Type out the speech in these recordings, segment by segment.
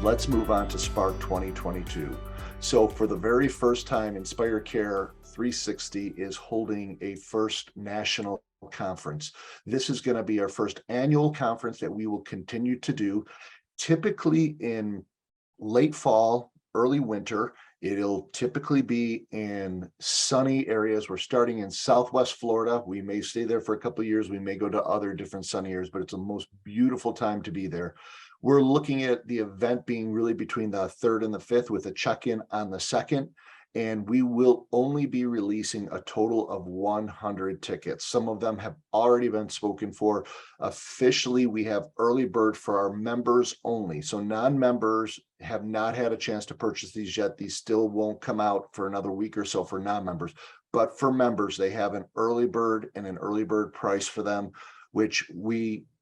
let's move on to Spark 2022. So for the very first time, Inspire Care 360 is holding a first national conference. This is going to be our first annual conference that we will continue to do, typically in late fall, early winter. It'll typically be in sunny areas. We're starting in Southwest Florida. We may stay there for a couple of years. We may go to other different sunny areas, but it's the most beautiful time to be there. We're looking at the event being really between the 3rd and the 5th with a check-in on the 2nd. And we will only be releasing a total of 100 tickets. Some of them have already been spoken for. Officially, we have early bird for our members only. So non-members have not had a chance to purchase these yet. These still won't come out for another week or so for non-members. But for members, they have an early bird and an early bird price for them, which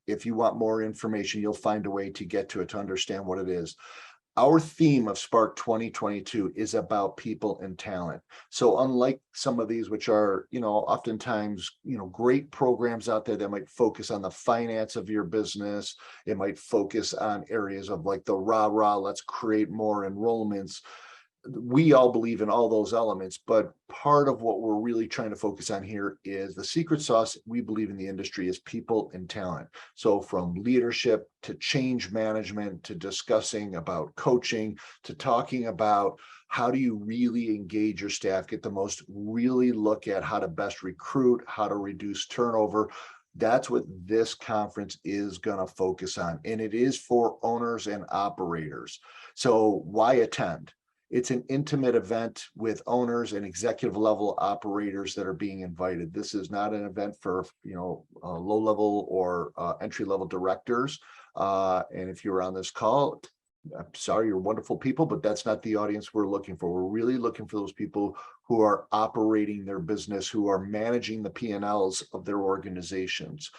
if you want more information, you'll find a way to get to it to understand what it is. Our theme of Spark 2022 is about people and talent. So unlike some of these, which are, oftentimes, great programs out there that might focus on the finance of your business, it might focus on areas of like the rah-rah, let's create more enrollments. We all believe in all those elements, but part of what we're really trying to focus on here is the secret sauce we believe in the industry is people and talent. So from leadership to change management, to discussing about coaching, to talking about how do you really engage your staff, get the most, really look at how to best recruit, how to reduce turnover. That's what this conference is going to focus on. And it is for owners and operators. So why attend? It's an intimate event with owners and executive level operators that are being invited. This is not an event for, low level or entry level directors. And if you're on this call, I'm sorry, you're wonderful people, but that's not the audience we're looking for. We're really looking for those people who are operating their business, who are managing the P&Ls of their organizations.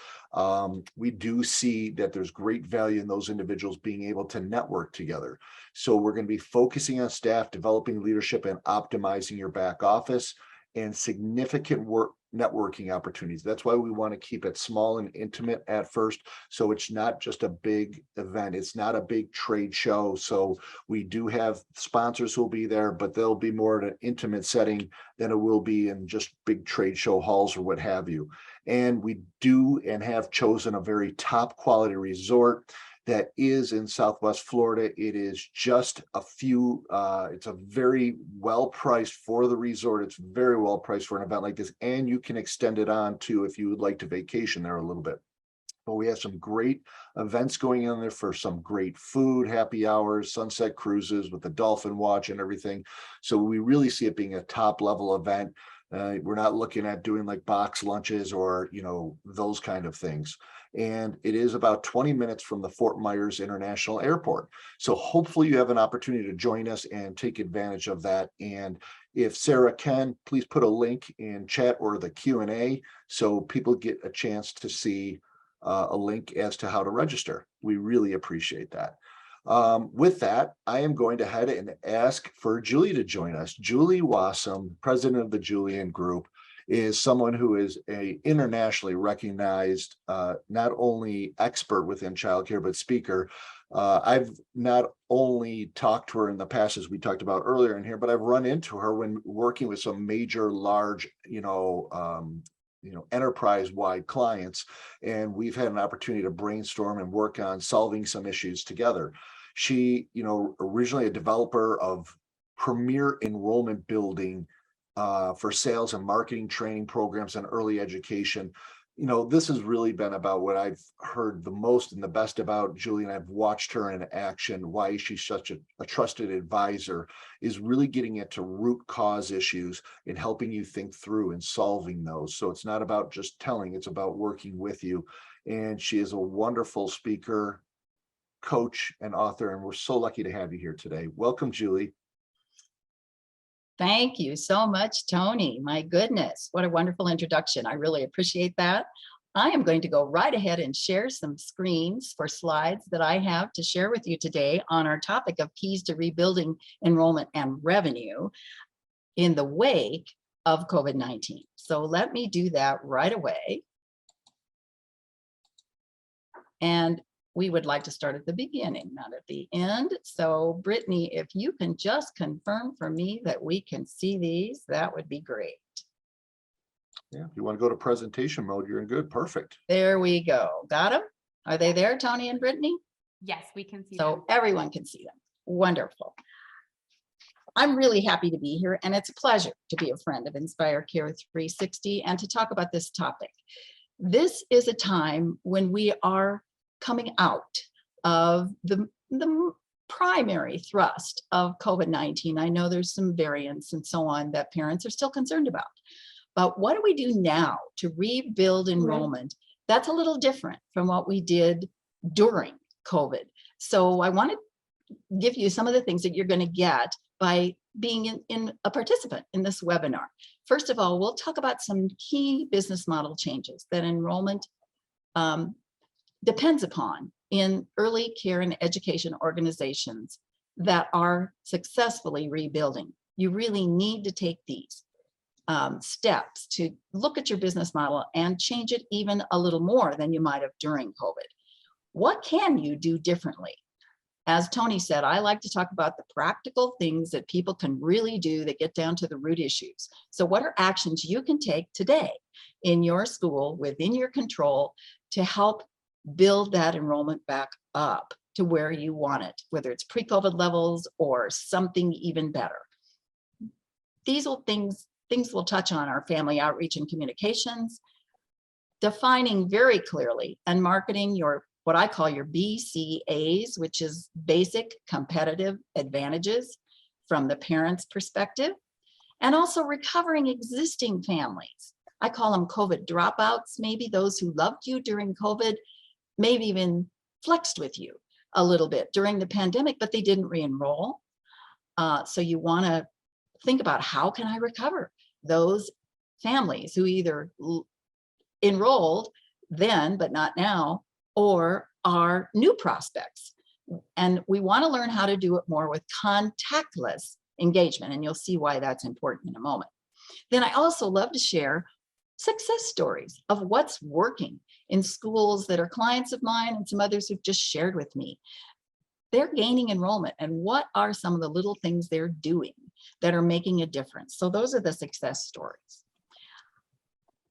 We do see that there's great value in those individuals being able to network together. So we're going to be focusing on staff, developing leadership, and optimizing your back office, and significant networking opportunities. That's why we want to keep it small and intimate at first. So it's not just a big event. It's not a big trade show. So we do have sponsors who will be there, but they'll be more at an intimate setting than it will be in just big trade show halls or what have you. And we do and have chosen a very top quality resort that is in Southwest Florida. It is just it's a very well priced for the resort. It's very well priced for an event like this. And you can extend it on to if you would like to vacation there a little bit. But we have some great events going on there for some great food, happy hours, sunset cruises with the dolphin watch and everything. So we really see it being a top level event. We're not looking at doing like box lunches or, those kind of things. And it is about 20 minutes from the Fort Myers International Airport. So hopefully you have an opportunity to join us and take advantage of that. And if Sarah can, please put a link in chat or the Q&A so people get a chance to see a link as to how to register. We really appreciate that. With that, I am going to head and ask for Julie to join us. Julie Wassom, president of the Julian Group, is someone who is a internationally recognized, not only expert within childcare, but speaker. I've not only talked to her in the past, as we talked about earlier in here, but I've run into her when working with some major, large, enterprise-wide clients, and we've had an opportunity to brainstorm and work on solving some issues together. She, originally a developer of premier enrollment building for sales and marketing training programs and early education. This has really been about what I've heard the most and the best about Julie, and I've watched her in action. Why she's such a trusted advisor is really getting into root cause issues and helping you think through and solving those. So it's not about just telling, it's about working with you. And she is a wonderful speaker, coach, and author, and we're so lucky to have you here today. Welcome, Julie. Thank you so much, Tony. My goodness, what a wonderful introduction. I really appreciate that. I am going to go right ahead and share some screens for slides that I have to share with you today on our topic of keys to rebuilding enrollment and revenue in the wake of COVID-19. So let me do that right away. And we would like to start at the beginning, not at the end. So Brittany, if you can just confirm for me that we can see these, that would be great. Yeah, if you want to go to presentation mode, you're in good. Perfect. There we go. Got them? Are they there, Tony and Brittany? Yes, we can see So them. everyone can see them. Wonderful. I'm really happy to be here, and it's a pleasure to be a friend of Inspire Care 360 and to talk about this topic. This is a time when we are coming out of the primary thrust of COVID-19. I know there's some variants and so on that parents are still concerned about. But what do we do now to rebuild enrollment? That's a little different from what we did during COVID. So I want to give you some of the things that you're going to get by being in a participant in this webinar. First of all, we'll talk about some key business model changes that enrollment depends upon in early care and education organizations that are successfully rebuilding. You really need to take these steps to look at your business model and change it even a little more than you might have during COVID. What can you do differently? As Tony said, I like to talk about the practical things that people can really do that get down to the root issues. So what are actions you can take today in your school, within your control, to help build that enrollment back up to where you want it, whether it's pre-COVID levels or something even better? These things we'll touch on are family outreach and communications, defining very clearly and marketing your what I call your BCAs, which is basic competitive advantages from the parent's perspective, and also recovering existing families. I call them COVID dropouts, maybe those who loved you during COVID, maybe even flexed with you a little bit during the pandemic, but they didn't re-enroll. So you want to think about, how can I recover those families who either enrolled then but not now, or are new prospects? And we want to learn how to do it more with contactless engagement, and you'll see why that's important in a moment. Then I also love to share success stories of what's working in schools that are clients of mine and some others who've just shared with me. They're gaining enrollment, and what are some of the little things they're doing that are making a difference? So those are the success stories.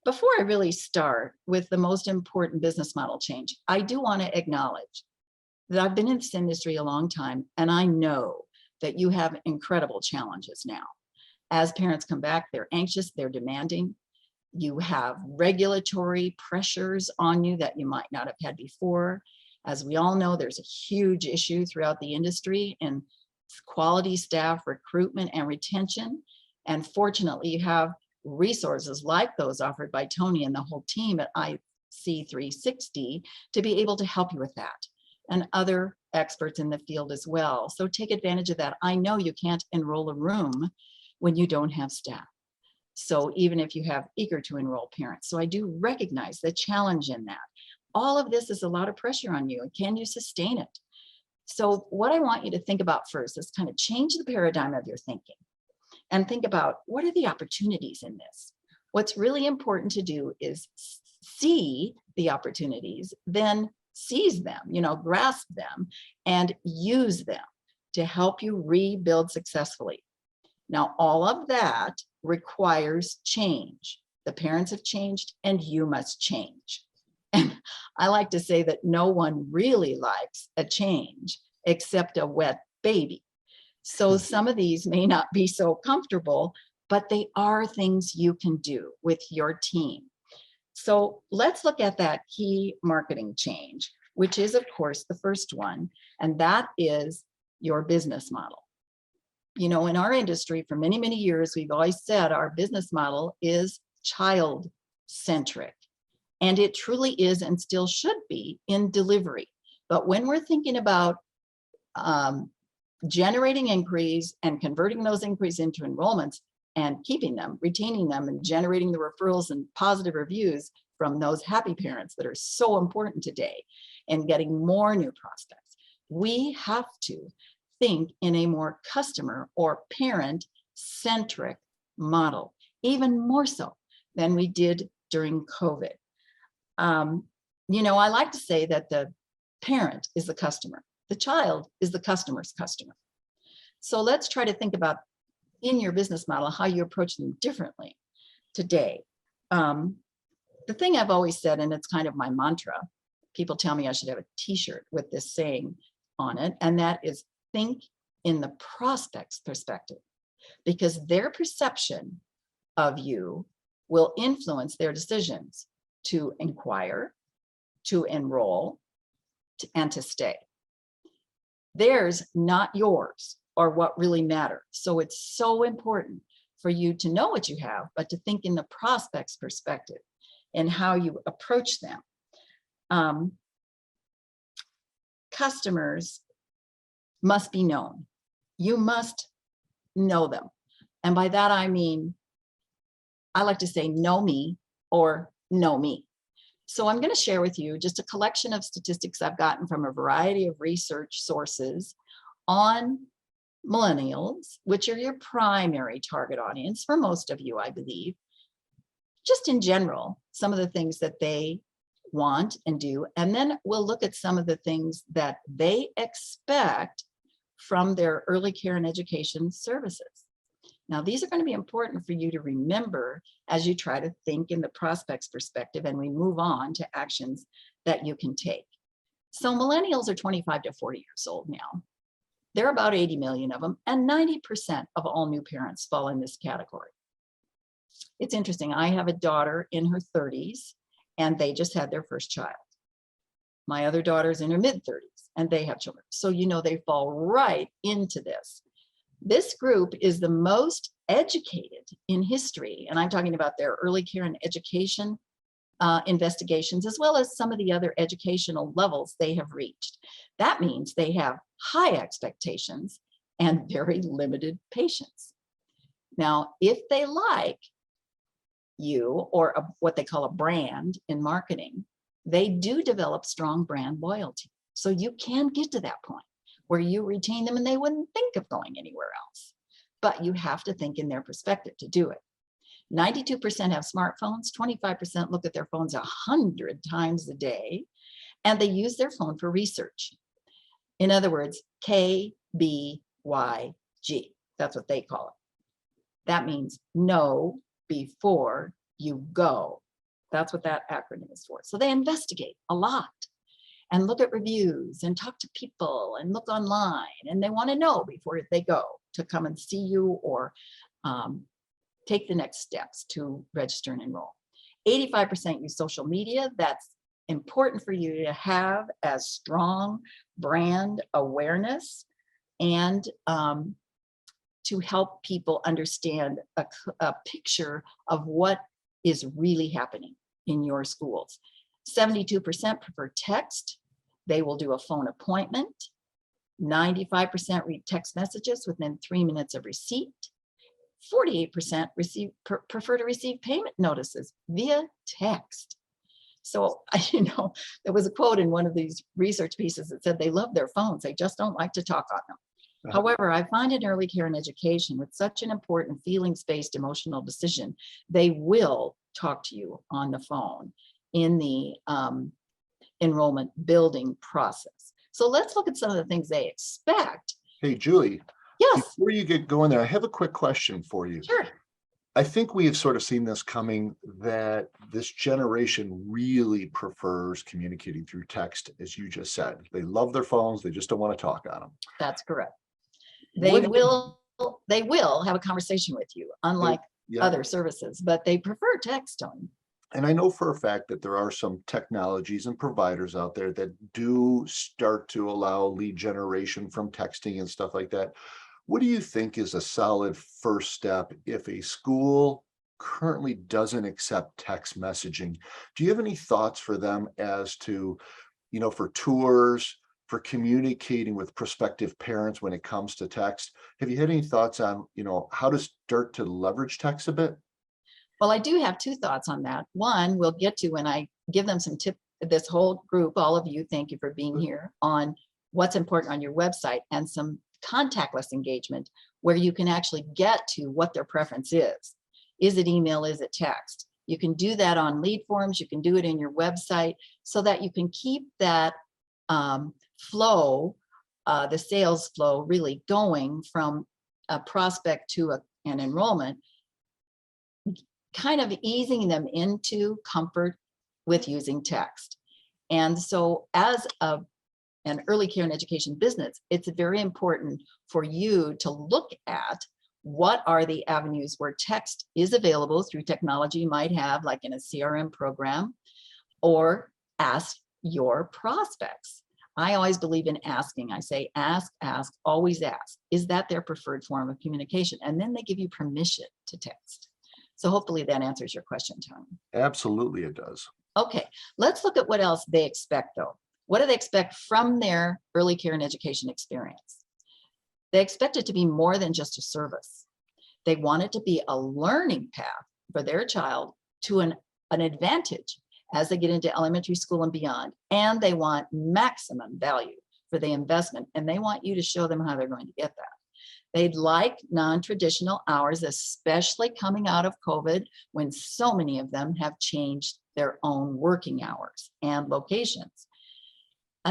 Before I really start with the most important business model change, I do want to acknowledge that I've been in this industry a long time, and I know that you have incredible challenges now. As parents come back, they're anxious, they're demanding. You have regulatory pressures on you that you might not have had before. As we all know, there's a huge issue throughout the industry in quality staff recruitment and retention. And fortunately, you have resources like those offered by Tony and the whole team at IC360 to be able to help you with that, and other experts in the field as well. So take advantage of that. I know you can't enroll a room when you don't have staff. So even if you have eager to enroll parents. So I do recognize the challenge in that. All of this is a lot of pressure on you, and can you sustain it? So what I want you to think about first is kind of change the paradigm of your thinking and think about, what are the opportunities in this? What's really important to do is see the opportunities, then seize them, grasp them and use them to help you rebuild successfully. Now, all of that requires change. The parents have changed and you must change. And I like to say that no one really likes a change except a wet baby. So some of these may not be so comfortable, but they are things you can do with your team. So let's look at that key marketing change, which is, of course, the first one, and that is your business model. In our industry for many, many years, we've always said our business model is child-centric, and it truly is and still should be in delivery. But when we're thinking about generating inquiries and converting those inquiries into enrollments and keeping them, retaining them, and generating the referrals and positive reviews from those happy parents that are so important today, and getting more new prospects, we have to think in a more customer or parent-centric model, even more so than we did during COVID. I like to say that the parent is the customer. The child is the customer's customer. So let's try to think about in your business model how you approach them differently today. The thing I've always said, and it's kind of my mantra, people tell me I should have a t-shirt with this saying on it, and that is think in the prospect's perspective, because their perception of you will influence their decisions to inquire, to enroll, and to stay. Theirs, not yours, are what really matter. So it's so important for you to know what you have, but to think in the prospect's perspective and how you approach them. Customers must be known. You must know them. And by that, I mean, I like to say, know me or know me. So I'm going to share with you just a collection of statistics I've gotten from a variety of research sources on millennials, which are your primary target audience for most of you, I believe. Just in general, some of the things that they want and do, and then we'll look at some of the things that they expect from their early care and education services. Now, these are going to be important for you to remember as you try to think in the prospect's perspective and we move on to actions that you can take. So millennials are 25 to 40 years old now. There are about 80 million of them, and 90% of all new parents fall in this category. It's interesting. I have a daughter in her 30s, and they just had their first child. My other daughter's in her mid-30s, and they have children. So, you know, they fall right into this. This group is the most educated in history, and I'm talking about their early care and education investigations, as well as some of the other educational levels they have reached. That means they have high expectations and very limited patience. Now, if they like you or what they call a brand in marketing, they do develop strong brand loyalty. So you can get to that point where you retain them and they wouldn't think of going anywhere else. But you have to think in their perspective to do it. 92% have smartphones, 25% look at their phones 100 times a day, and they use their phone for research. In other words, KBYG, that's what they call it. That means know before you go. That's what that acronym is for. So they investigate a lot and look at reviews and talk to people and look online, and they want to know before they go to come and see you or take the next steps to register and enroll. 85% use social media. That's important for you to have as strong brand awareness and to help people understand a picture of what is really happening in your schools. 72% prefer text. They will do a phone appointment. 95% read text messages within 3 minutes of receipt. 48% prefer to receive payment notices via text. So, you know, there was a quote in one of these research pieces that said they love their phones, they just don't like to talk on them. However, I find in early care and education, with such an important feelings-based emotional decision, they will talk to you on the phone in the enrollment building process. So let's look at some of the things they expect. Hey, Julie. Yes. Before you get going there, I have a quick question for you. Sure. I think we have sort of seen this coming, that this generation really prefers communicating through text, as you just said. They love their phones. They just don't want to talk on them. That's correct. They will have a conversation with you, unlike other services, but they prefer text, Tony. And I know for a fact that there are some technologies and providers out there that do start to allow lead generation from texting and stuff like that. What do you think is a solid first step if a school currently doesn't accept text messaging? Do you have any thoughts for them as to, you know, for tours, for communicating with prospective parents when it comes to text? Have you had any thoughts on, you know, how to start to leverage text a bit? Well, I do have two thoughts on that. One, we'll get to when I give them some tips, this whole group, all of you, thank you for being here, on what's important on your website and some contactless engagement where you can actually get to what their preference is. Is it email? Is it text? You can do that on lead forms. You can do it in your website so that you can keep that flow, the sales flow really going from a prospect to an enrollment, kind of easing them into comfort with using text. And so as an early care and education business, it's very important for you to look at what are the avenues where text is available through technology you might have, like in a CRM program, or ask your prospects. I always believe in asking. I say, ask, always ask. Is that their preferred form of communication? And then they give you permission to text. So hopefully that answers your question, Tony. Absolutely, it does. Okay, let's look at what else they expect though. What do they expect from their early care and education experience? They expect it to be more than just a service. They want it to be a learning path for their child to an advantage as they get into elementary school and beyond. And they want maximum value for the investment. And they want you to show them how they're going to get that. They'd like non-traditional hours, especially coming out of COVID, when so many of them have changed their own working hours and locations.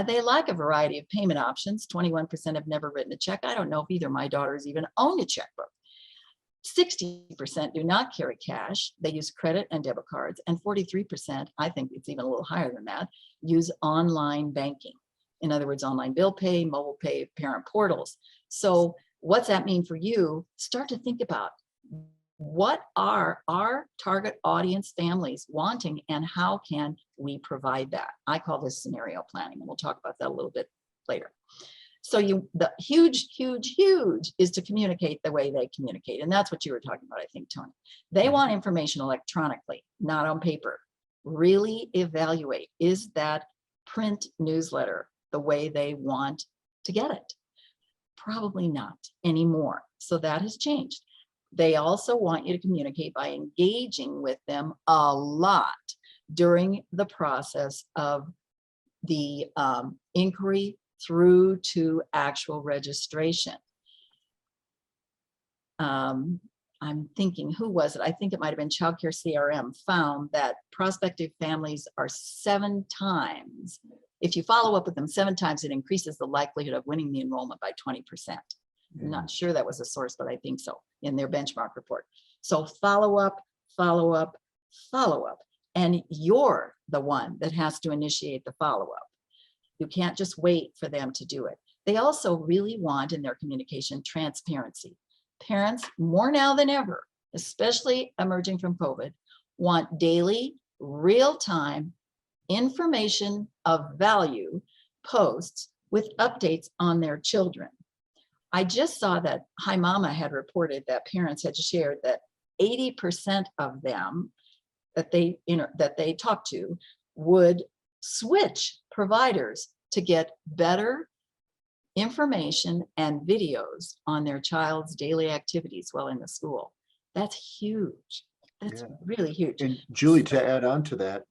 They like a variety of payment options. 21% have never written a check. I don't know if either of my daughters even own a checkbook. 60% do not carry cash. They use credit and debit cards. And 43%, I think it's even a little higher than that, use online banking. In other words, online bill pay, mobile pay, parent portals. So what's that mean for you? Start to think about what are our target audience families wanting and how can we provide that? I call this scenario planning, and we'll talk about that a little bit later. So the huge is to communicate the way they communicate. And that's what you were talking about, I think, Tony. They want information electronically, not on paper. Really evaluate, is that print newsletter the way they want to get it? Probably not anymore. So that has changed. They also want you to communicate by engaging with them a lot during the process of the inquiry through to actual registration. I'm thinking, who was it? I think it might have been Child Care CRM found that prospective families are 7 times. If you follow up with them 7 times, it increases the likelihood of winning the enrollment by 20%. I'm not sure that was a source, but I think so in their benchmark report. So follow up, and you're the one that has to initiate the follow-up. You can't just wait for them to do it. They also really want in their communication transparency. Parents, more now than ever, especially emerging from COVID, want daily, real-time information of value posts with updates on their children. I just saw that Hi Mama had reported that parents had shared that 80% of them that they talked to would switch providers to get better information and videos on their child's daily activities while in the school. That's huge. That's really huge. And Julie, to add on to that,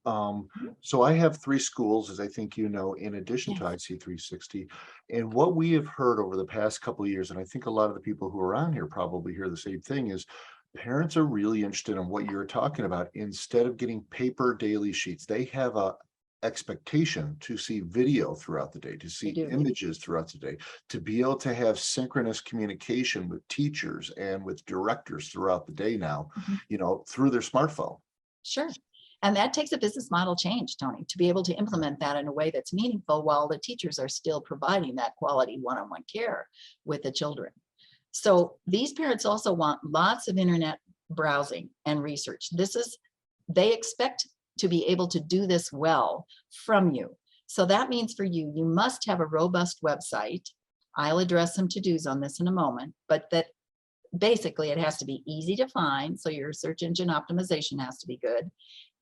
so I have 3 schools, as I think you know, in addition to IC360. And what we have heard over the past couple of years, and I think a lot of the people who are on here probably hear the same thing, is parents are really interested in what you're talking about. Instead of getting paper daily sheets, they have a expectation to see video throughout the day, to see images throughout the day, to be able to have synchronous communication with teachers and with directors throughout the day now, you know, through their smartphone. Sure. And that takes a business model change, Tony, to be able to implement that in a way that's meaningful while the teachers are still providing that quality one-on-one care with the children. So these parents also want lots of internet browsing and research. They expect to be able to do this well from you. So that means for you, you must have a robust website. I'll address some to-dos on this in a moment, but that basically it has to be easy to find. So your search engine optimization has to be good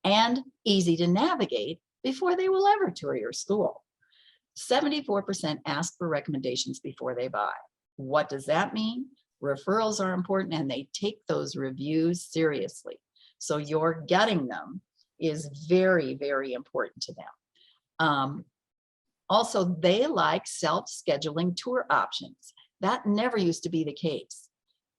and easy to navigate before they will ever tour your school. 74% ask for recommendations before they buy. What does that mean? Referrals are important and they take those reviews seriously. So you're getting them is very, very important to them. Also, they like self-scheduling tour options. That never used to be the case.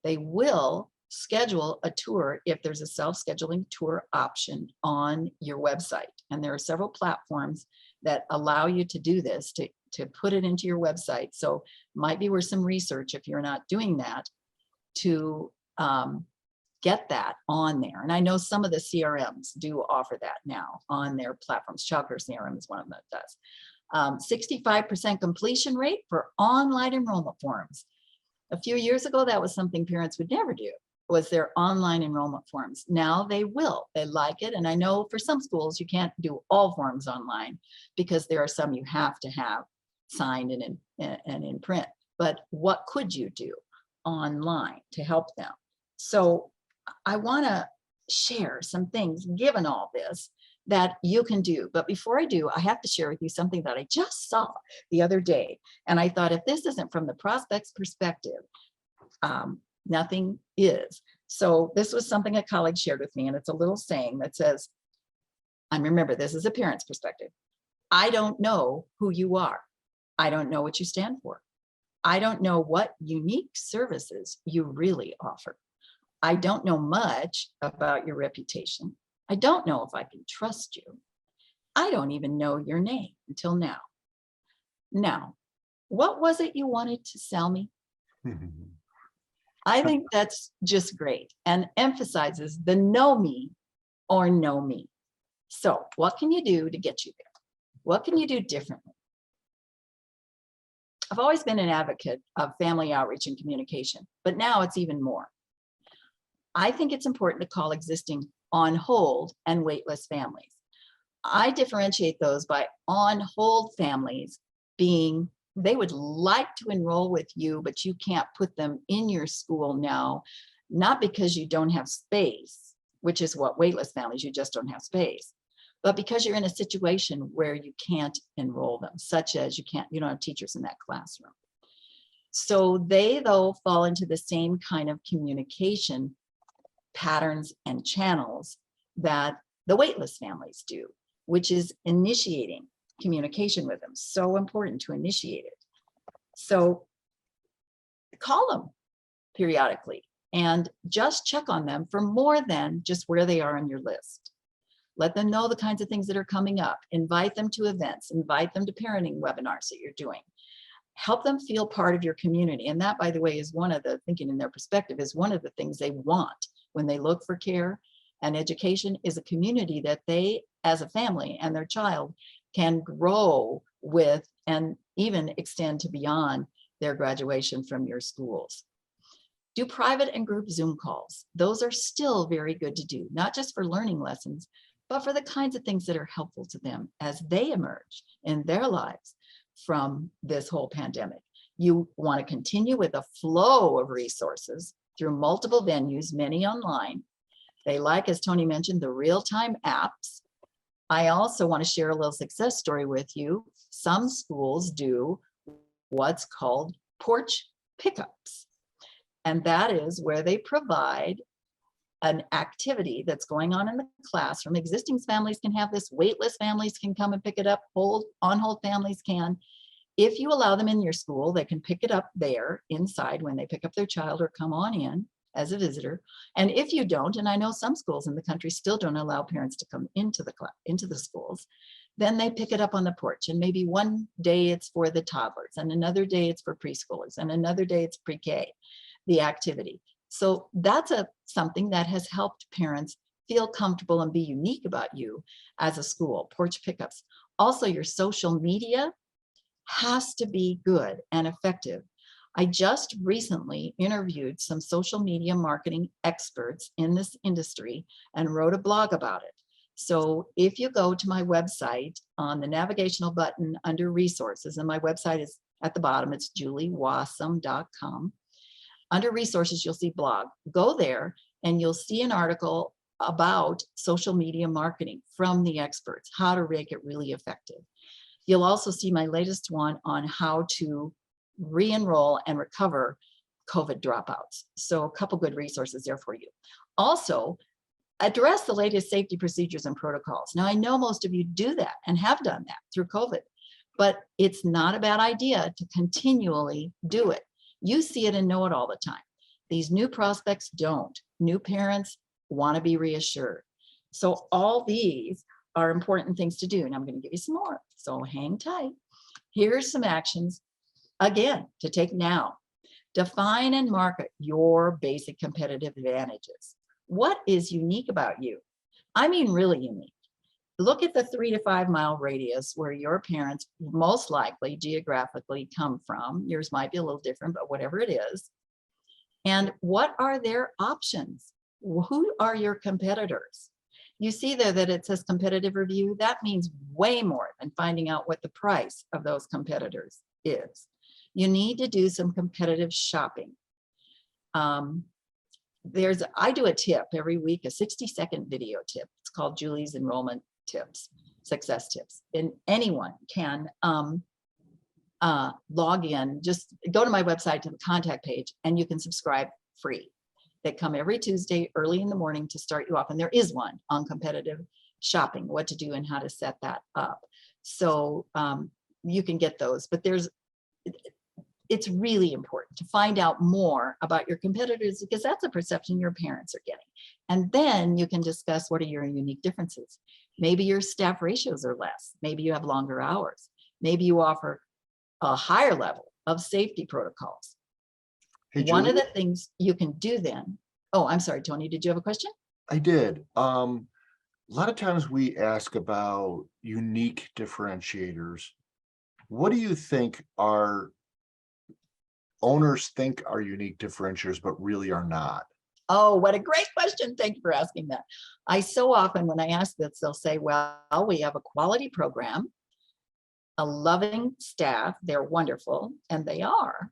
They will schedule a tour if there's a self-scheduling tour option on your website. And there are several platforms that allow you to do this, to put it into your website. So might be worth some research if you're not doing that, to get that on there. And I know some of the CRMs do offer that now on their platforms. Childcare CRM is one of them that does. 65% completion rate for online enrollment forms. A few years ago, that was something parents would never do, was their online enrollment forms. Now they will, they like it. And I know for some schools, you can't do all forms online because there are some you have to have signed and in print. But what could you do online to help them? So I wanna share some things, given all this, that you can do. But before I do, I have to share with you something that I just saw the other day. And I thought, if this isn't from the prospect's perspective, nothing is. So this was something a colleague shared with me, and it's a little saying that says, and remember, this is a parent's perspective: I don't know who you are. I don't know what you stand for. I don't know what unique services you really offer. I don't know much about your reputation. I don't know if I can trust you. I don't even know your name until now. Now, what was it you wanted to sell me? I think that's just great and emphasizes the know me or know me. So what can you do to get you there? What can you do differently? I've always been an advocate of family outreach and communication, but now it's even more. I think it's important to call existing on hold and waitlist families. I differentiate those by on hold families being, they would like to enroll with you, but you can't put them in your school now, not because you don't have space, which is what waitlist families, you just don't have space, but because you're in a situation where you can't enroll them, such as you don't have teachers in that classroom. So they, though, fall into the same kind of communication patterns and channels that the waitlist families do, which is initiating communication with them. So important to initiate it. So call them periodically and just check on them for more than just where they are on your list. Let them know the kinds of things that are coming up. Invite them to events. Invite them to parenting webinars that you're doing. Help them feel part of your community. And that, by the way, is one of the, thinking in their perspective, is one of the things they want when they look for care and education, is a community that they, as a family and their child, can grow with and even extend to beyond their graduation from your schools. Do private and group Zoom calls. Those are still very good to do, not just for learning lessons, but for the kinds of things that are helpful to them as they emerge in their lives from this whole pandemic. You want to continue with a flow of resources through multiple venues, many online. They like, as Tony mentioned, the real-time apps. I also want to share a little success story with you. Some schools do what's called porch pickups. And that is where they provide an activity that's going on in the classroom. Existing families can have this, waitlist families can come and pick it up, on-hold families can. If you allow them in your school, they can pick it up there inside when they pick up their child or come on in as a visitor. And if you don't, and I know some schools in the country still don't allow parents to come into the schools, then they pick it up on the porch. And maybe one day it's for the toddlers, and another day it's for preschoolers, and another day it's pre-K, the activity. So that's something that has helped parents feel comfortable and be unique about you as a school, porch pickups. Also, your social media has to be good and effective. I just recently interviewed some social media marketing experts in this industry and wrote a blog about it. So if you go to my website on the navigational button under resources, and my website is at the bottom, it's juliewassom.com. Under resources, you'll see blog. Go there and you'll see an article about social media marketing from the experts, how to make it really effective. You'll also see my latest one on how to re-enroll and recover COVID dropouts. So a couple good resources there for you. Also, address the latest safety procedures and protocols. Now, I know most of you do that and have done that through COVID, but it's not a bad idea to continually do it. You see it and know it all the time. These new prospects don't. New parents want to be reassured. So all these are important things to do. And I'm going to give you some more. So hang tight. Here's some actions, again, to take now. Define and market your basic competitive advantages. What is unique about you? I mean, really unique. Look at the 3 to 5 mile radius where your parents most likely geographically come from. Yours might be a little different, but whatever it is. And what are their options? Who are your competitors? You see there that it says competitive review. That means way more than finding out what the price of those competitors is. You need to do some competitive shopping. I do a tip every week, a 60-second video tip. It's called Julie's Enrollment Tips, Success Tips. And anyone can log in, just go to my website to the contact page, and you can subscribe free. They come every Tuesday early in the morning to start you off. And there is one on competitive shopping, what to do and how to set that up. So you can get those, but it's really important to find out more about your competitors, because that's a perception your parents are getting. And then you can discuss what are your unique differences. Maybe your staff ratios are less. Maybe you have longer hours. Maybe you offer a higher level of safety protocols. Hey, One of Julie? the things you can do then, oh, I'm sorry, Tony, did you have a question? I did. A lot of times we ask about unique differentiators. What do you think our owners think are unique differentiators, but really are not? Oh, what a great question. Thank you for asking that. I so often, when I ask this, they'll say, well, we have a quality program, a loving staff, they're wonderful, and they are.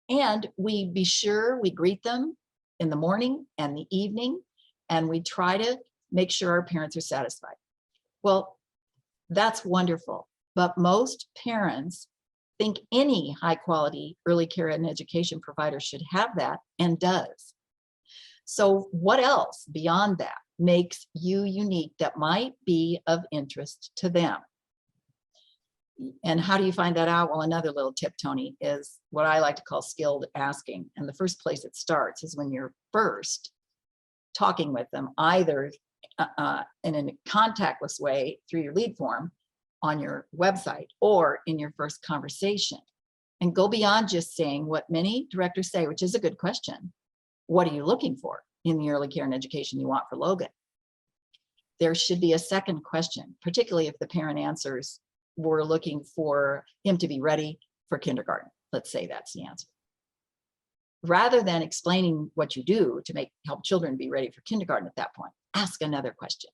And we be sure we greet them in the morning and the evening, and we try to make sure our parents are satisfied. Well, that's wonderful. But most parents think any high quality early care and education provider should have that, and does. So what else beyond that makes you unique that might be of interest to them? And how do you find that out? Well, another little tip, Tony, is what I like to call skilled asking. And the first place it starts is when you're first talking with them, either in a contactless way through your lead form on your website or in your first conversation. And go beyond just saying what many directors say, which is a good question. What are you looking for in the early care and education you want for Logan? There should be a second question, particularly if the parent answers, we're looking for him to be ready for kindergarten. Let's say that's the answer. Rather than explaining what you do to help children be ready for kindergarten at that point, ask another question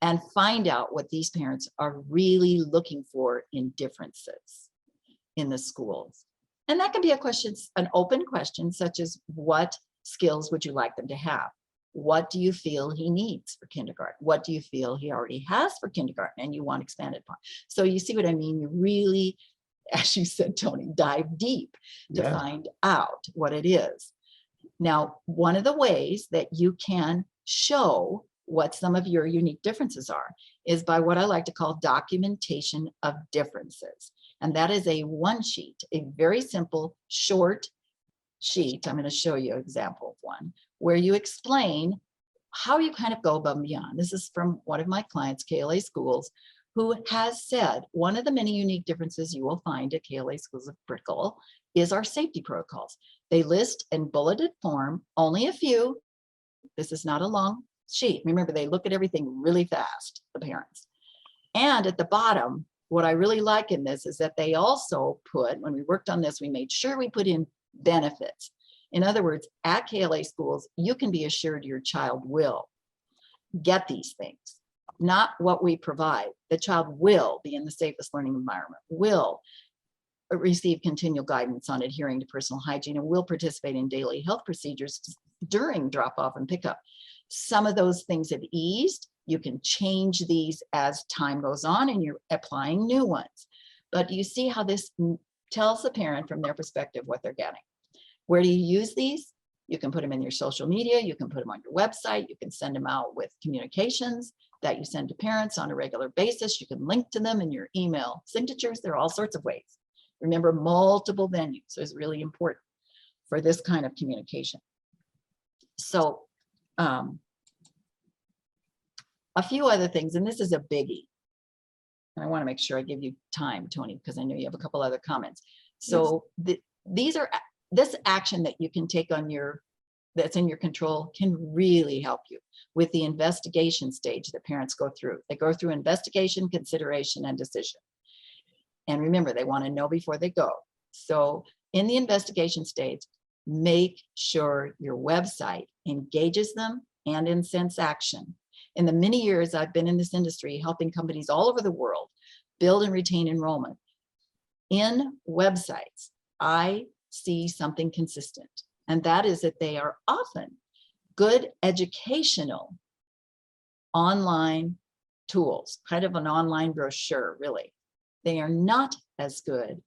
and find out what these parents are really looking for in differences in the schools. And that can be a question, an open question, such as what skills would you like them to have? What do you feel he needs for kindergarten? What do you feel he already has for kindergarten and you want expanded upon? So you see what I mean? You really, as you said, Tony, dive deep to find out what it is. Now, one of the ways that you can show what some of your unique differences are is by what I like to call documentation of differences. And that is a one sheet, a very simple, short sheet. I'm going to show you an example of one where you explain how you kind of go above and beyond. This is from one of my clients, KLA Schools, who has said one of the many unique differences you will find at KLA Schools of Brickell is our safety protocols. They list in bulleted form only a few. This is not a long sheet. Remember, they look at everything really fast, the parents. And at the bottom, what I really like in this is that they also put, when we worked on this, we made sure we put in benefits. In other words, at KLA Schools, you can be assured your child will get these things, not what we provide. The child will be in the safest learning environment, will receive continual guidance on adhering to personal hygiene, and will participate in daily health procedures during drop-off and pickup. Some of those things have eased. You can change these as time goes on and you're applying new ones. But you see how this tells the parent from their perspective what they're getting. Where do you use these? You can put them in your social media. You can put them on your website. You can send them out with communications that you send to parents on a regular basis. You can link to them in your email signatures. There are all sorts of ways. Remember, multiple venues is really important. for this kind of communication. So a few other things, and this is a biggie. And I want to make sure I give you time, Tony, because I know you have a couple other comments. So this action that you can take on that's in your control can really help you with the investigation stage that parents go through. They go through investigation, consideration, and decision. And remember, they want to know before they go. So in the investigation stage, make sure your website engages them and incents action. In the many years I've been in this industry, helping companies all over the world build and retain enrollment, in websites, I see something consistent, and that is that they are often good educational online tools, kind of an online brochure, really. They are not as good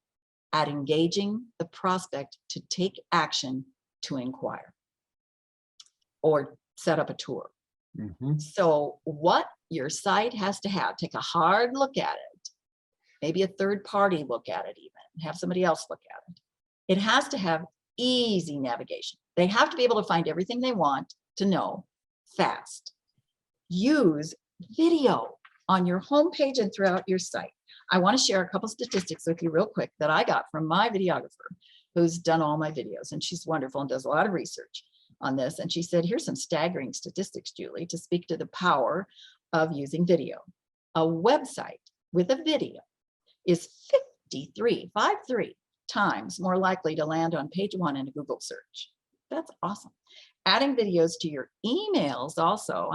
at engaging the prospect to take action to inquire or set up a tour. So what your site has to have, take a hard look at it, maybe a third party look at it even, have somebody else look at it. It has to have easy navigation. They have to be able to find everything they want to know fast. Use video on your homepage and throughout your site. I want to share a couple statistics with you real quick that I got from my videographer who's done all my videos, and she's wonderful and does a lot of research on this. And she said, here's some staggering statistics, Julie, to speak to the power of using video. A website with a video is 53 times more likely to land on page 1 in a Google search. That's awesome. Adding videos to your emails also,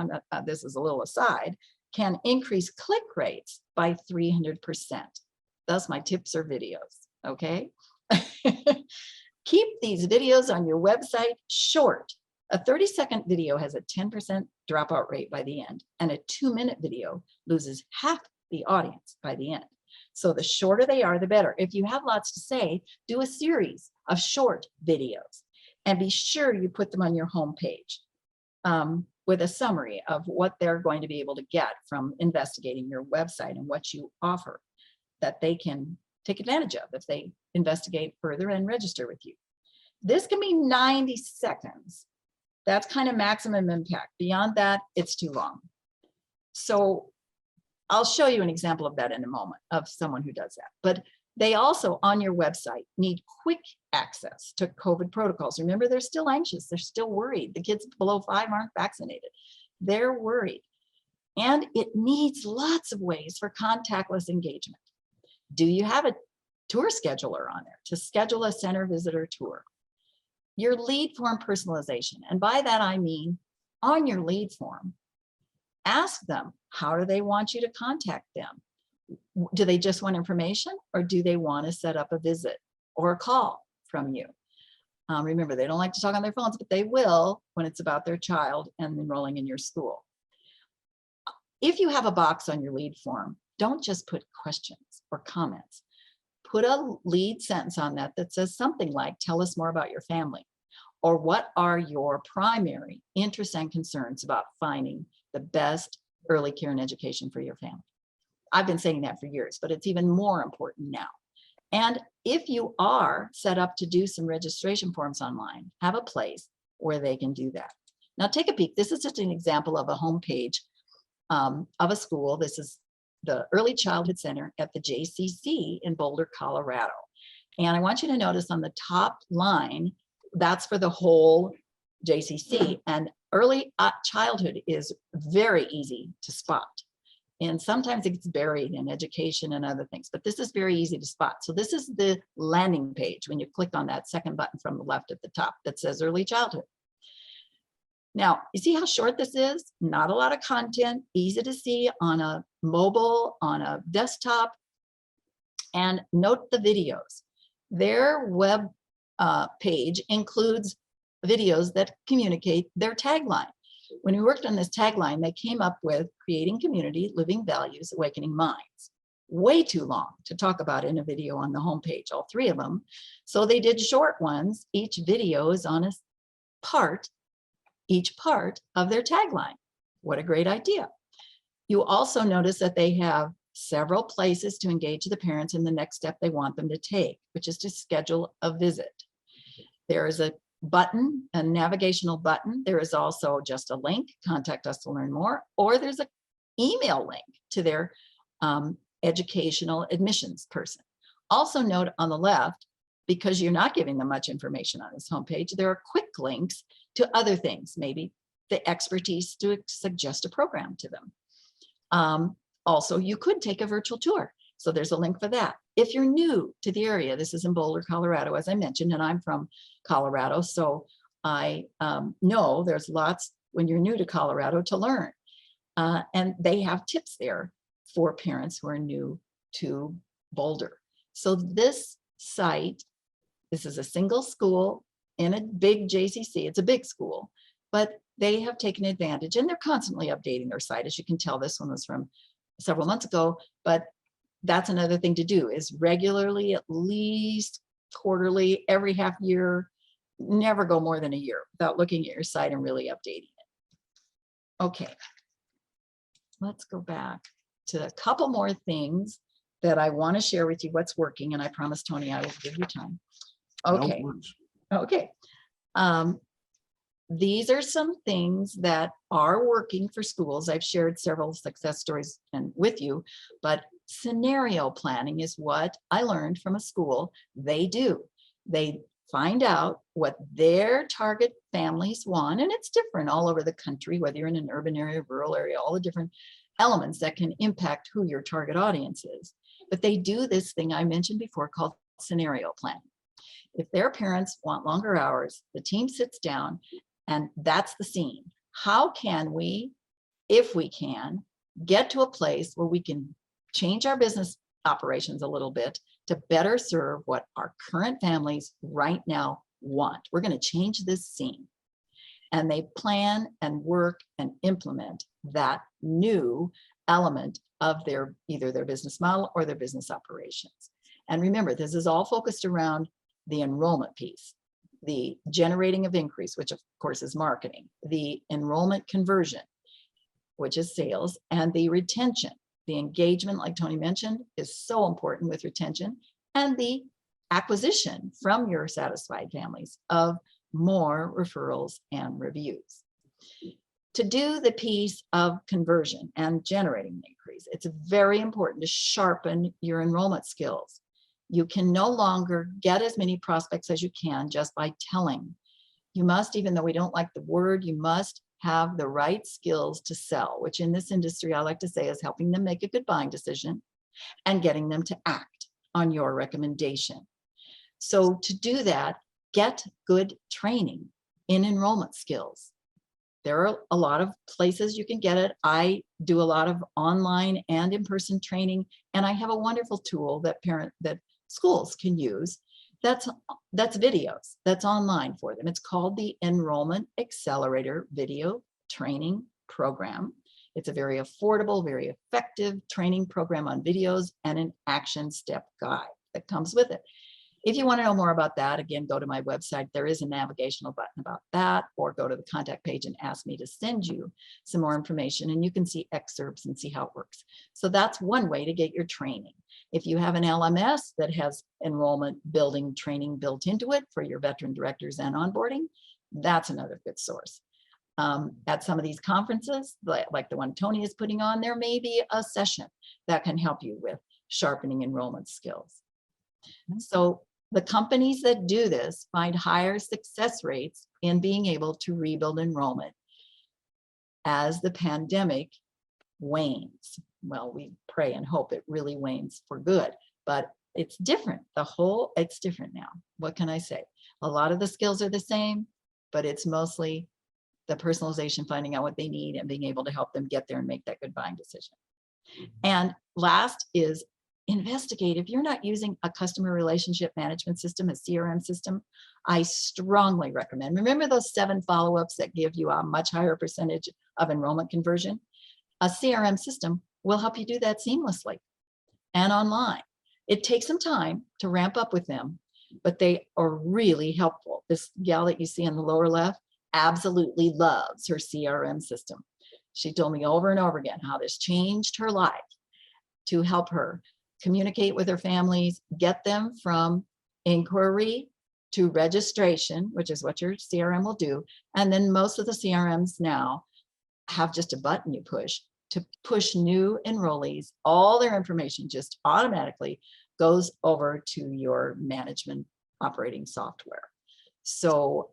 this is a little aside, can increase click rates by 300%. Thus, my tips are videos, okay? Keep these videos on your website short. A 30-second video has a 10% dropout rate by the end, and a 2-minute video loses half the audience by the end. So the shorter they are, the better. If you have lots to say, do a series of short videos and be sure you put them on your homepage with a summary of what they're going to be able to get from investigating your website and what you offer that they can take advantage of if they investigate further and register with you. This can be 90 seconds. That's kind of maximum impact. Beyond that, it's too long. So I'll show you an example of that in a moment of someone who does that. But they also, on your website, need quick access to COVID protocols. Remember, they're still anxious. They're still worried. The kids below 5 aren't vaccinated. They're worried. And it needs lots of ways for contactless engagement. Do you have a tour scheduler on there to schedule a center visitor tour? Your lead form personalization. And by that, I mean on your lead form, ask them, how do they want you to contact them? Do they just want information, or do they want to set up a visit or a call from you? Remember, they don't like to talk on their phones, but they will when it's about their child and enrolling in your school. If you have a box on your lead form, don't just put questions or comments. Put a lead sentence on that that says something like, tell us more about your family, or what are your primary interests and concerns about finding the best early care and education for your family. I've been saying that for years, but it's even more important now. And if you are set up to do some registration forms online, have a place where they can do that. Now take a peek. This is just an example of a homepage of a school. This is the Early Childhood Center at the JCC in Boulder, Colorado. And I want you to notice on the top line, that's for the whole JCC. And early childhood is very easy to spot. And sometimes it gets buried in education and other things, but this is very easy to spot. So this is the landing page when you click on that second button from the left at the top that says early childhood. Now, you see how short this is? Not a lot of content, easy to see on a mobile, on a desktop. And note the videos. Their web page includes videos that communicate their tagline. When we worked on this tagline, they came up with creating community, living values, awakening minds. Way too long to talk about in a video on the homepage, all 3 of them. So they did short ones. Each video is on each part of their tagline. What a great idea. You also notice that they have several places to engage the parents in the next step they want them to take, which is to schedule a visit. There is a button, a navigational button. There is also just a link, contact us to learn more, or there's an email link to their educational admissions person. Also note on the left, because you're not giving them much information on this homepage, there are quick links to other things, maybe the expertise to suggest a program to them. Also, you could take a virtual tour. So there's a link for that. If you're new to the area, this is in Boulder, Colorado, as I mentioned, and I'm from Colorado. So I know there's lots when you're new to Colorado to learn. And they have tips there for parents who are new to Boulder. So this site, this is a single school in a big JCC. It's a big school, but they have taken advantage and they're constantly updating their site. As you can tell, this one was from several months ago, but that's another thing to do is regularly, at least quarterly, every half year, never go more than a year without looking at your site and really updating it. Okay, let's go back to a couple more things that I want to share with you what's working. And I promise, Tony, I will give you time. Okay. No worries. Okay. These are some things that are working for schools. I've shared several success stories with you, but scenario planning is what I learned from a school. They do. They find out what their target families want, and it's different all over the country, whether you're in an urban area, rural area, all the different elements that can impact who your target audience is. But they do this thing I mentioned before called scenario planning. If their parents want longer hours, the team sits down and that's the scene. How can we, if we can, get to a place where we can change our business operations a little bit to better serve what our current families right now want? We're going to change this scene. And they plan and work and implement that new element of their either their business model or their business operations. And remember, this is all focused around the enrollment piece, the generating of increase, which of course is marketing, the enrollment conversion, which is sales, and the retention. The engagement, like Tony mentioned, is so important with retention, and the acquisition from your satisfied families of more referrals and reviews. To do the piece of conversion and generating an increase, it's very important to sharpen your enrollment skills. You can no longer get as many prospects as you can just by telling. You must, even though we don't like the word, you must have the right skills to sell, which in this industry, I like to say is helping them make a good buying decision and getting them to act on your recommendation. So to do that, get good training in enrollment skills. There are a lot of places you can get it. I do a lot of online and in-person training, and I have a wonderful tool that schools can use. That's videos, that's online for them. It's called the Enrollment Accelerator Video Training Program. It's a very affordable, very effective training program on videos and an action step guide that comes with it. If you want to know more about that, again, go to my website. There is a navigational button about that, or go to the contact page and ask me to send you some more information, and you can see excerpts and see how it works. So that's one way to get your training. If you have an LMS that has enrollment building training built into it for your veteran directors and onboarding, that's another good source. At some of these conferences, like the one Tony is putting on, there may be a session that can help you with sharpening enrollment skills. So the companies that do this find higher success rates in being able to rebuild enrollment as the pandemic wanes. Well, we pray and hope it really wanes for good, but it's different. It's different now. What can I say? A lot of the skills are the same, but it's mostly the personalization, finding out what they need and being able to help them get there and make that good buying decision. And last is investigate. If you're not using a customer relationship management system, a CRM system, I strongly recommend. Remember those 7 follow-ups that give you a much higher percentage of enrollment conversion? A CRM system will help you do that seamlessly and online. It takes some time to ramp up with them, but they are really helpful. This gal that you see in the lower left absolutely loves her CRM system. She told me over and over again how this changed her life to help her communicate with her families, get them from inquiry to registration, which is what your CRM will do. And then most of the CRMs now have just a button you push to push new enrollees. All their information just automatically goes over to your management operating software. So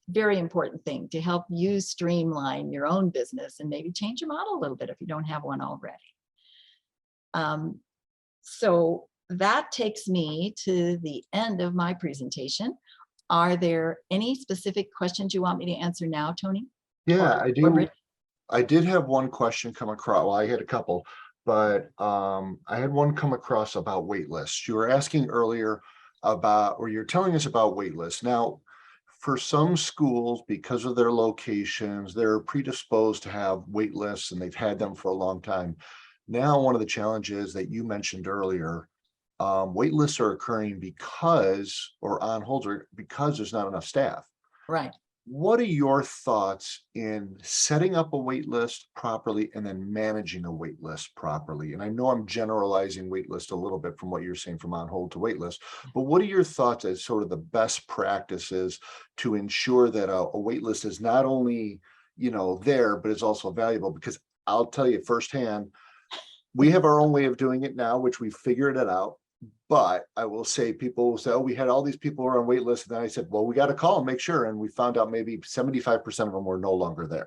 very important thing to help you streamline your own business and maybe change your model a little bit if you don't have one already. So that takes me to the end of my presentation. Are there any specific questions you want me to answer now, Tony? Yeah, I do. I did have one question come across. Well, I had a couple, but I had one come across about wait lists. You were asking earlier about, or you're telling us about wait lists. Now, for some schools, because of their locations, they're predisposed to have wait lists and they've had them for a long time. Now, one of the challenges that you mentioned earlier, wait lists are occurring because, or on hold, because there's not enough staff. Right. What are your thoughts in setting up a wait list properly and then managing a wait list properly? And I know I'm generalizing wait list a little bit from what you're saying from on hold to wait list, but what are your thoughts as sort of the best practices to ensure that a wait list is not only, there, but is also valuable? Because I'll tell you firsthand, we have our own way of doing it now, which we figured it out. But I will say, people will say, oh, we had all these people who are on wait lists. And then I said, well, we got to call and make sure. And we found out maybe 75% of them were no longer there.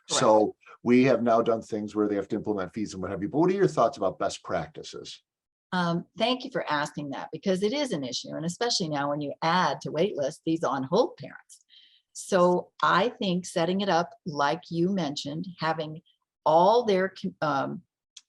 Correct. So we have now done things where they have to implement fees and what have you. But what are your thoughts about best practices? Thank you for asking that, because it is an issue. And especially now when you add to wait lists these on hold parents. So I think setting it up, like you mentioned, having all their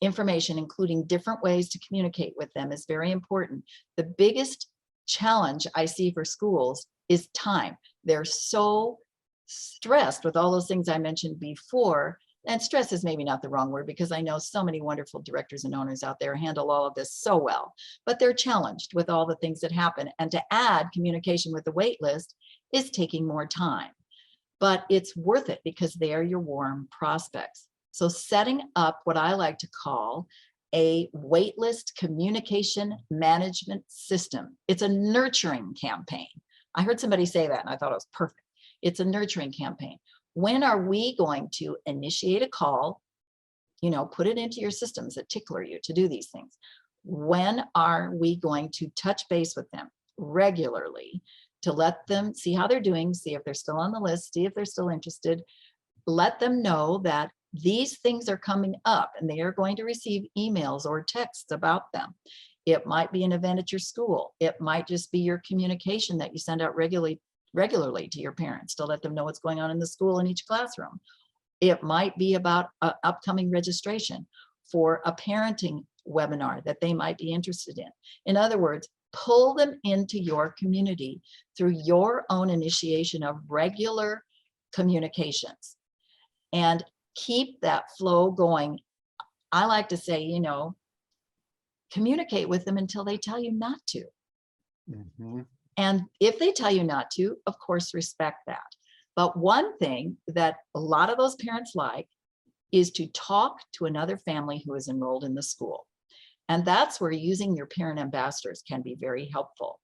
information, including different ways to communicate with them, is very important. The biggest challenge I see for schools is time. They're so stressed with all those things I mentioned before. And stress is maybe not the wrong word, because I know so many wonderful directors and owners out there handle all of this so well, but they're challenged with all the things that happen. And to add communication with the wait list is taking more time, but it's worth it because they are your warm prospects. So setting up what I like to call a waitlist communication management system. It's a nurturing campaign. I heard somebody say that and I thought it was perfect. It's a nurturing campaign. When are we going to initiate a call? Put it into your systems that tickler you to do these things. When are we going to touch base with them regularly to let them see how they're doing, see if they're still on the list, see if they're still interested, let them know that these things are coming up and they are going to receive emails or texts about them. It might be an event at your school. It might just be your communication that you send out regularly to your parents to let them know what's going on in the school in each classroom. It might be about an upcoming registration for a parenting webinar that they might be interested in. In other words, pull them into your community through your own initiation of regular communications and keep that flow going. I like to say, communicate with them until they tell you not to. Mm-hmm. And if they tell you not to, of course, respect that. But one thing that a lot of those parents like is to talk to another family who is enrolled in the school. And that's where using your parent ambassadors can be very helpful.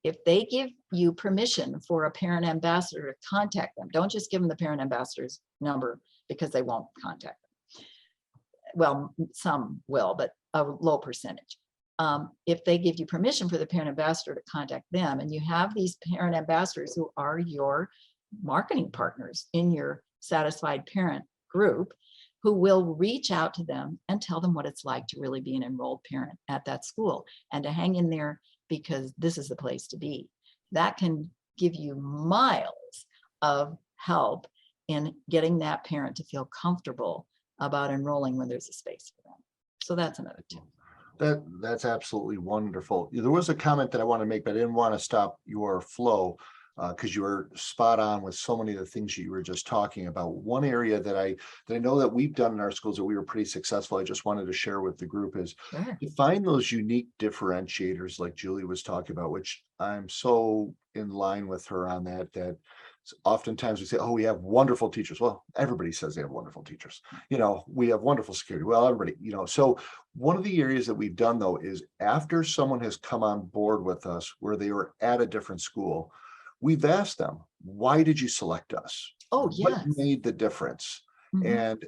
If they give you permission for a parent ambassador to contact them, don't just give them the parent ambassador's number, because they won't contact them. Well, some will, but a low percentage. If they give you permission for the parent ambassador to contact them, and you have these parent ambassadors who are your marketing partners in your satisfied parent group, who will reach out to them and tell them what it's like to really be an enrolled parent at that school and to hang in there, because this is the place to be. That can give you miles of help in getting that parent to feel comfortable about enrolling when there's a space for them. So that's another tip. That's absolutely wonderful. There was a comment that I want to make, but I didn't want to stop your flow because you were spot on with so many of the things you were just talking about. One area that I know that we've done in our schools that we were pretty successful, I just wanted to share with the group, is to find those unique differentiators like Julie was talking about, which I'm so in line with her on that Oftentimes we say, oh, we have wonderful teachers. Well, everybody says they have wonderful teachers. We have wonderful security. Well, everybody, so one of the areas that we've done though is after someone has come on board with us where they were at a different school, we've asked them, why did you select us? Oh, What yes. made the difference? Mhm. And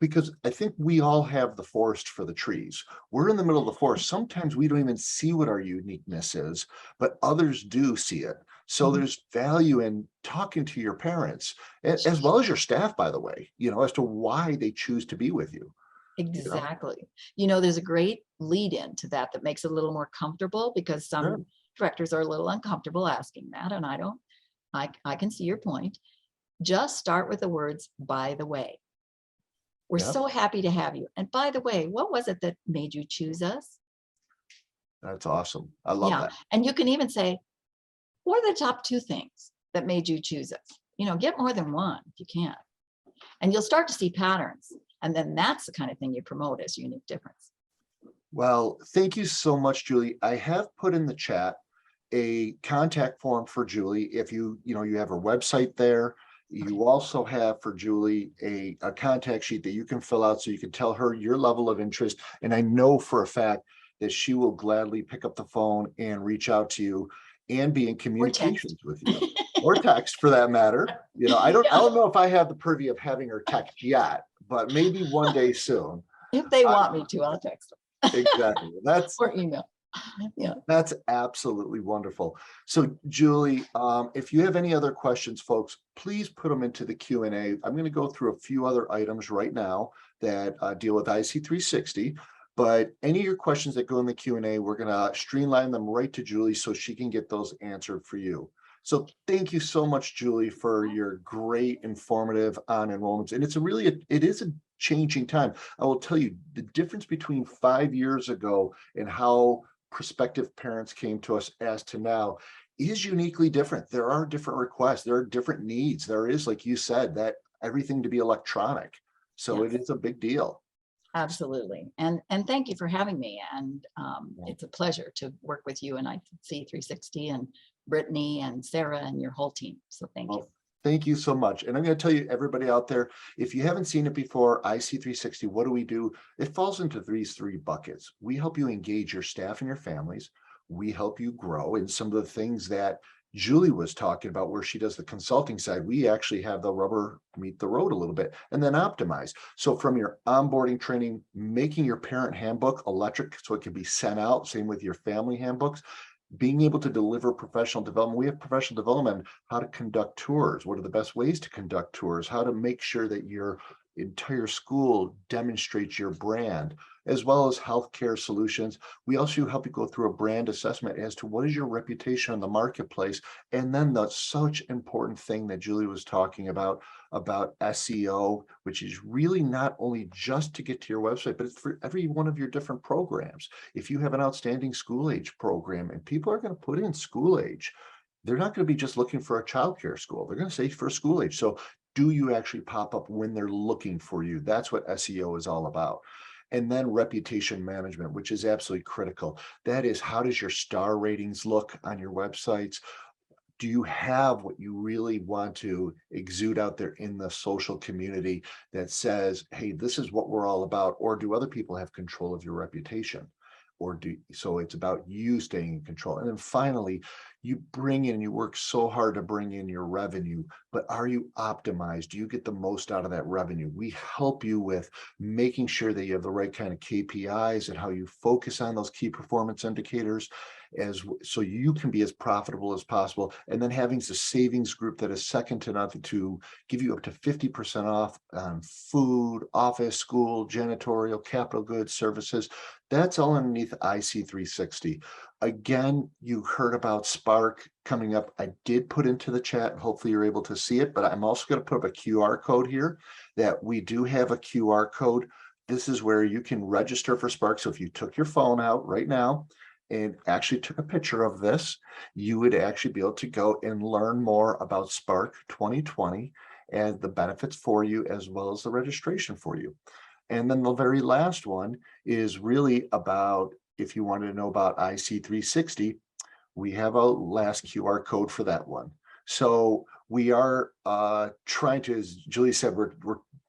because I think we all have the forest for the trees. We're in the middle of the forest. Sometimes we don't even see what our uniqueness is, but others do see it. So Mhm. there's value in talking to your parents, as well as your staff, by the way, as to why they choose to be with you. You know, Exactly. There's a great lead in to that that makes it a little more comfortable because sure. some directors are a little uncomfortable asking that. And I can see your point. Just start with the words, by the way. We're Yeah, so happy to have you. And by the way, what was it that made you choose us? that's awesome. I love Yeah. that. And you can even say, what are the top two things that made you choose us? Get more than one if you can. And you'll start to see patterns. And then that's the kind of thing you promote as unique difference. Well, thank you so much, Julie. I have put in the chat a contact form for Julie. If you have her website there. You also have for Julie a contact sheet that you can fill out so you can tell her your level of interest. And I know for a fact that she will gladly pick up the phone and reach out to you and be in Or text. communications with you, or text for that matter. I Yeah. don't know if I have the purview of having her text yet, but maybe one day soon. If they I, want me to, I'll text them exactly. or email. Yeah. That's absolutely wonderful. So Julie, if you have any other questions, folks, please put them into the Q&A. I'm going to go through a few other items right now that deal with IC360, but any of your questions that go in the Q&A, we're going to streamline them right to Julie so she can get those answered for you. So thank you so much, Julie, for your great informative on enrollments. And it is a changing time. I will tell you the difference between 5 years ago and how prospective parents came to us as to now is uniquely different. There are different requests, there are different needs. There is, like you said, that everything to be electronic. So it Yes, is a big deal. absolutely. And thank you for having me. And Well, it's a pleasure to work with you and IC 360 and Brittany and Sarah and your whole team. So thank you. well, thank you so much. And I'm going to tell you, everybody out there, if you haven't seen it before, IC360, what do? It falls into these three buckets. We help you engage your staff and your families. We help you grow in some of the things that Julie was talking about, where she does the consulting side. We actually have the rubber meet the road a little bit and then optimize. So from your onboarding training, making your parent handbook electric so it can be sent out, same with your family handbooks, being able to deliver professional development. We have professional development, how to conduct tours, what are the best ways to conduct tours, how to make sure that your entire school demonstrates your brand, as well as healthcare solutions. We also help you go through a brand assessment as to what is your reputation in the marketplace. And then the such important thing that Julie was talking about SEO, which is really not only just to get to your website, but it's for every one of your different programs. If you have an outstanding school age program and people are going to put in school age, they're not going to be just looking for a childcare school. They're going to say for school age. So do you actually pop up when they're looking for you? That's what SEO is all about. And then reputation management, which is absolutely critical. That is, how does your star ratings look on your websites? Do you have what you really want to exude out there in the social community that says, hey, this is what we're all about? Or do other people have control of your reputation? So it's about you staying in control. And then finally, you work so hard to bring in your revenue, but are you optimized? Do you get the most out of that revenue? We help you with making sure that you have the right kind of KPIs and how you focus on those key performance indicators so you can be as profitable as possible. And then having the savings group that is second to nothing to give you up to 50% off on food, office, school, janitorial, capital goods, services. That's all underneath IC360. Again, you heard about Spark coming up. I did put into the chat. Hopefully you're able to see it, but I'm also going to put up a QR code here that we do have a QR code. This is where you can register for Spark. So if you took your phone out right now and actually took a picture of this, you would actually be able to go and learn more about Spark 2020 and the benefits for you, as well as the registration for you. And then the very last one is really about, if you wanted to know about IC360, we have a last QR code for that one. So We are trying to, as Julie said, we're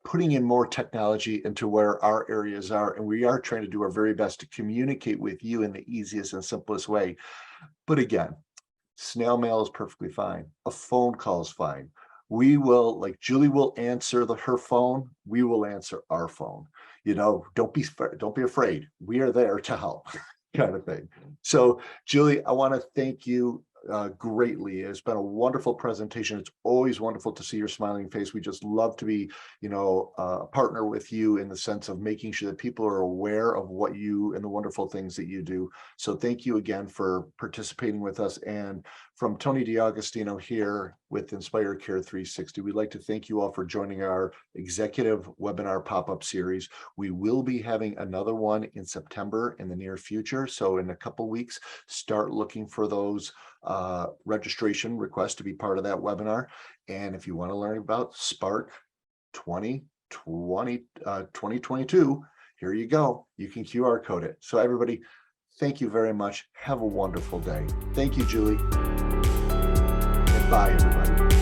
putting in more technology into where our areas are, and we are trying to do our very best to communicate with you in the easiest and simplest way. But again, snail mail is perfectly fine. A phone call is fine. We will, like Julie will answer her phone. We will answer our phone. Don't be afraid. We are there to help, kind of thing. So, Julie, I want to thank you greatly. It's been a wonderful presentation. It's always wonderful to see your smiling face. We just love to be, a partner with you in the sense of making sure that people are aware of what you and the wonderful things that you do. So thank you again for participating with us. And from Tony D'Agostino here with Inspire Care 360, we'd like to thank you all for joining our executive webinar pop-up series. We will be having another one in September in the near future. So in a couple weeks, start looking for those registration requests to be part of that webinar. And if you want to learn about Spark 2022, here you go. You can QR code it. So everybody, thank you very much. Have a wonderful day. Thank you, Julie. And bye, everybody.